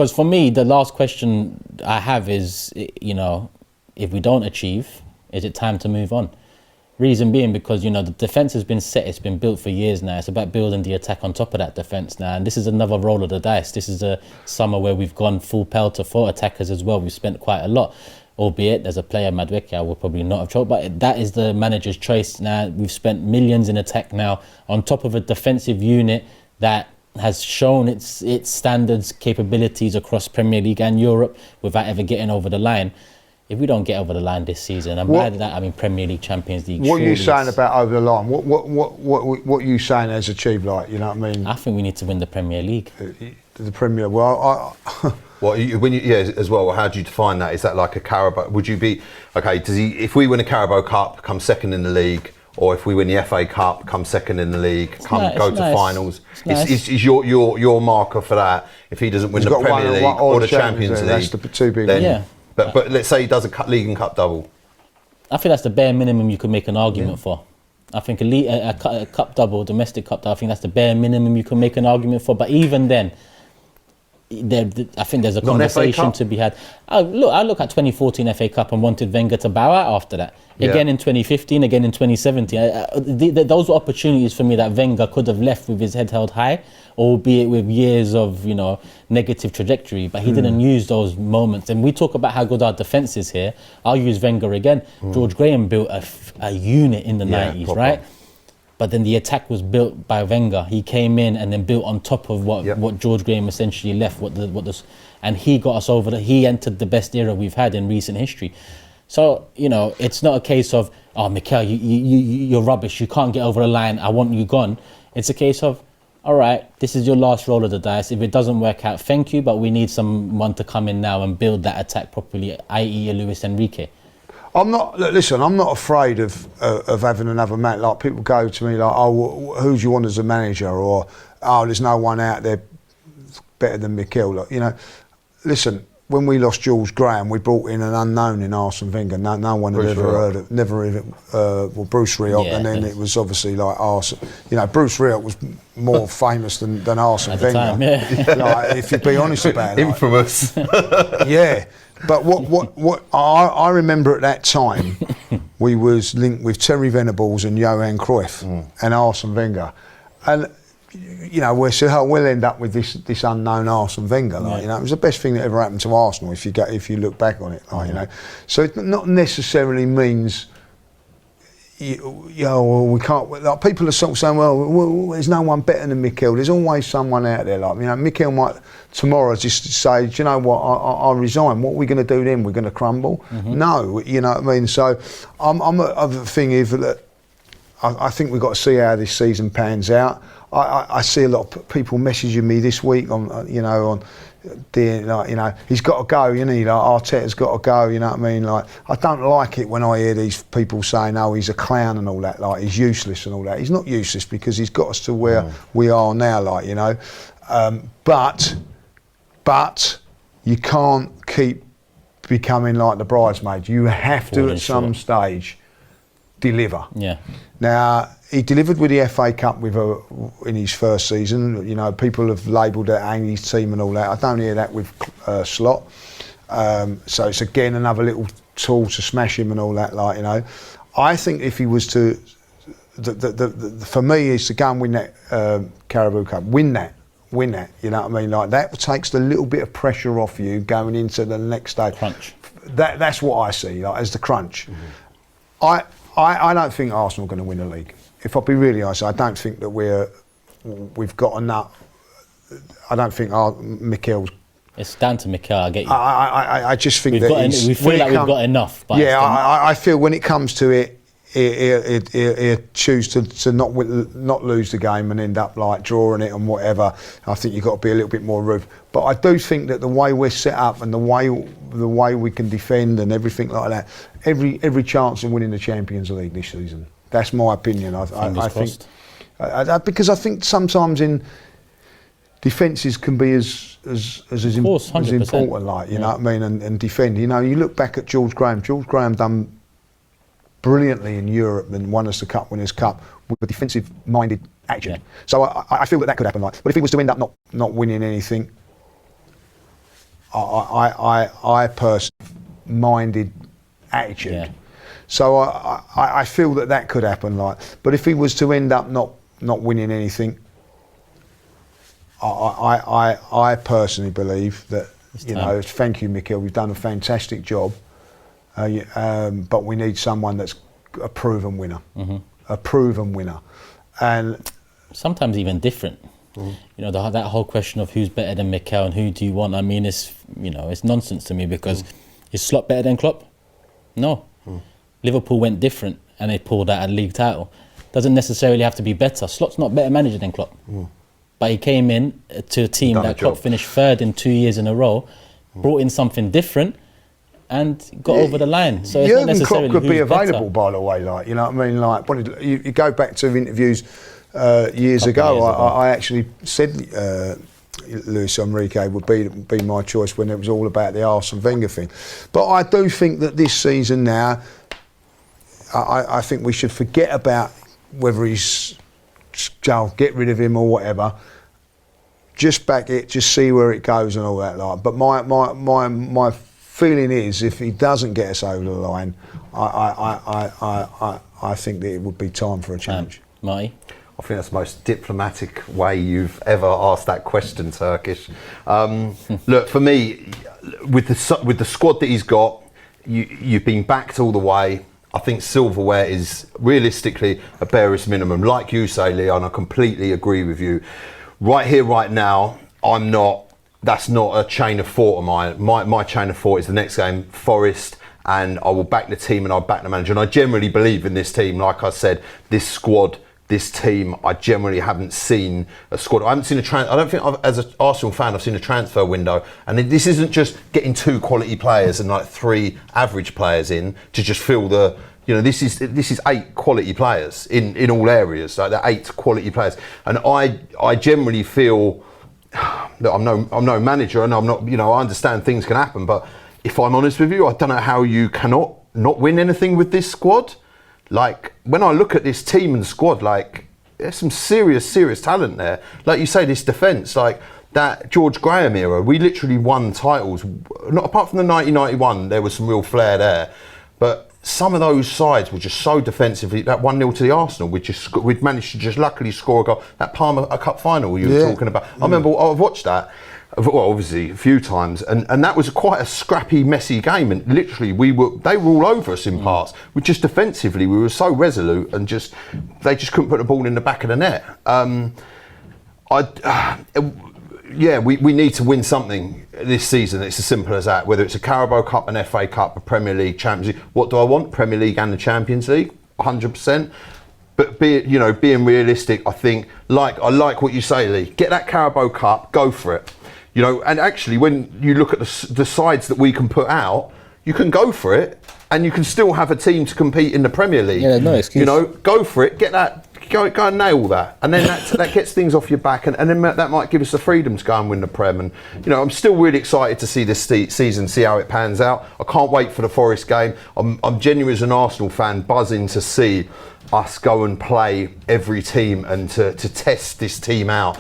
Because for me, the last question I have is, you know, if we don't achieve, is it time to move on? Reason being because, you know, the defence has been set, it's been built for years now. It's about building the attack on top of that defence now. And this is another roll of the dice. This is a summer where we've gone full pelter for attackers as well. We've spent quite a lot, albeit there's a player, Madueke, I would probably not have choked, but that is the manager's choice now. We've spent millions in attack now on top of a defensive unit that has shown its standards, capabilities across Premier League and Europe without ever getting over the line. If we don't get over the line this season, and by that I mean Premier League, Champions League. What are you saying about over the line? What are you saying has achieved? Like, you know what I mean? I think we need to win the Premier League. The Premier. Well, Well, as well. How do you define that? Is that like a Carabao? Would you be okay? Does he? If we win a Carabao Cup, come second in the league, or if we win the FA Cup, come second in the league, go to finals? Is your marker for that? If he doesn't win the Premier League or the Champions League, that's the two big. Yeah. But let's say he does a league and cup double. I think that's the bare minimum you could make an argument for. I think a cup double, domestic cup double, I think that's the bare minimum you can make an argument for. But even then, I think there's a conversation to be had. I look at 2014 FA Cup and wanted Wenger to bow out after that. Again in 2015, again in 2017. Those were opportunities for me that Wenger could have left with his head held high, albeit with years of, you know, negative trajectory. But he didn't use those moments. And we talk about how good our defence is here. I'll use Wenger again. George Graham built a unit in the 90s, right? But then the attack was built by Wenger. He came in and then built on top of what George Graham essentially left. And he got us over. He entered the best era we've had in recent history. So, you know, it's not a case of, oh, Mikel, you're rubbish. You can't get over the line. I want you gone. It's a case of, all right, this is your last roll of the dice. If it doesn't work out, thank you, but we need someone to come in now and build that attack properly, i.e. Luis Enrique. I'm not afraid of having another man. Like, people go to me like, oh, who do you want as a manager? Or, oh, there's no one out there better than Mikel. Like, you know, listen, when we lost George Graham, we brought in an unknown in Arsene Wenger. No one had ever heard of, never even, Bruce Rioch, and then it was obviously like Arsene. You know, Bruce Rioch was more famous than Arsene Wenger. Time, yeah. Like, if you be honest about it. Infamous. Yeah. But what I remember at that time, we was linked with Terry Venables and Johan Cruyff and Arsene Wenger, and you know, we said, oh, we'll end up with this unknown Arsene Wenger. Like, you know, it was the best thing that ever happened to Arsenal if you look back on it. Like, you know, so it not necessarily means. You know, well, we can't. Like, people are sort of saying, well, there's no one better than Mikel. There's always someone out there. Like, you know, Mikel might tomorrow just say, do you know what? I resign. What are we going to do then? We're going to crumble? No, you know what I mean. So, I'm of the thing is that I think we've got to see how this season pans out. I see a lot of people messaging me this week on, you know, like, you know, he's got to go, you know, like, Arteta's got to go, you know what I mean? Like, I don't like it when I hear these people saying, oh, he's a clown and all that, like, he's useless and all that. He's not useless because he's got us to where we are now, like, you know. But you can't keep becoming like the bridesmaid. You have to, at some stage, deliver. Yeah. Now, he delivered with the FA Cup in his first season. You know, people have labelled it Andy's team and all that. I don't hear that with Slot. So it's again another little tool to smash him and all that. Like, you know, I think if he was to, for me, is to go and win that Carabao Cup, win that. You know what I mean? Like, that takes a little bit of pressure off you going into the next stage. Crunch. That's what I see, like, as the crunch. I don't think Arsenal are going to win the league. If I'll be really honest, I don't think that we've got enough. I don't think Mikel's. It's down to Mikel. I get you. I just think we feel like we've got enough. But yeah, I feel when it comes to it, he'll choose to not lose the game and end up like drawing it and whatever. I think you've got to be a little bit more rude. But I do think that the way we're set up and the way we can defend and everything like that, every chance of winning the Champions League this season. That's my opinion. I think because I think sometimes in defences can be as important, like, you know what I mean, and defend. You know, you look back at George Graham. George Graham done brilliantly in Europe and won us the Cup Winners' Cup with a defensive-minded attitude. So I feel that could happen. Like, but if he was to end up not winning anything, I personally minded attitude. Yeah. So I feel that could happen. But if he was to end up not winning anything, I personally believe that thank you, Mikel. We've done a fantastic job, but we need someone that's a proven winner, a proven winner, and sometimes even different. That whole question of who's better than Mikel and who do you want? I mean, it's nonsense to me because is Slot better than Klopp? No. Liverpool went different and they pulled out a league title. Doesn't necessarily have to be better. Slot's not better manager than Klopp. But he came in to a team that Klopp finished third in 2 years in a row, brought in something different and got over the line. So it's not necessarily Klopp could be better. available, by the way. You know what I mean? You go back to interviews years ago. I actually said Luis Enrique would be my choice when it was all about the Arsene Wenger thing. But I do think that this season now, I think we should forget about whether he's get rid of him or whatever. Just back it, just see where it goes and all that. But my feeling is, if he doesn't get us over the line, I think that it would be time for a change. Marty? I think that's the most diplomatic way you've ever asked that question, Turkish. Look, for me, with the squad that he's got, you've been backed all the way. I think silverware is realistically a barest minimum. Like you say, Leon, I completely agree with you. Right here, right now, that's not a chain of thought of mine. My chain of thought is the next game, Forest, and I will back the team and I'll back the manager. And I generally believe in this team. Like I said, this squad, this team, I generally haven't seen a squad. I haven't seen I don't think as an Arsenal fan, I've seen a transfer window. And this isn't just getting 2 quality players and 3 average players in to just fill the, this is 8 quality players in all areas. So they're 8 quality players. And I generally feel that I'm no manager and I'm not, I understand things can happen. But if I'm honest with you, I don't know how you cannot not win anything with this squad. When I look at this team and squad, there's some serious talent there. Like you say, this defence, that George Graham era, we literally won titles. Not apart from the 1991, there was some real flair there. But some of those sides were just so defensively. That 1-0 to the Arsenal, we'd managed to just luckily score a goal. That Palmer Cup final you were talking about. I remember I've watched that. Well, obviously a few times, and that was quite a scrappy, messy game. And literally, they were all over us in parts. We just defensively, we were so resolute, and they just couldn't put the ball in the back of the net. We need to win something this season. It's as simple as that. Whether it's a Carabao Cup, an FA Cup, a Premier League, Champions League. What do I want? Premier League and the Champions League, 100%. But being realistic, I think I like what you say, Lee. Get that Carabao Cup, go for it. And actually, when you look at the sides that we can put out, you can go for it, and you can still have a team to compete in the Premier League. Yeah, no excuse. Go for it, get that, go and nail that, and then that gets things off your back, and then that might give us the freedom to go and win the Prem. And I'm still really excited to see this season, see how it pans out. I can't wait for the Forest game. I'm genuinely, as an Arsenal fan, buzzing to see us go and play every team and to test this team out.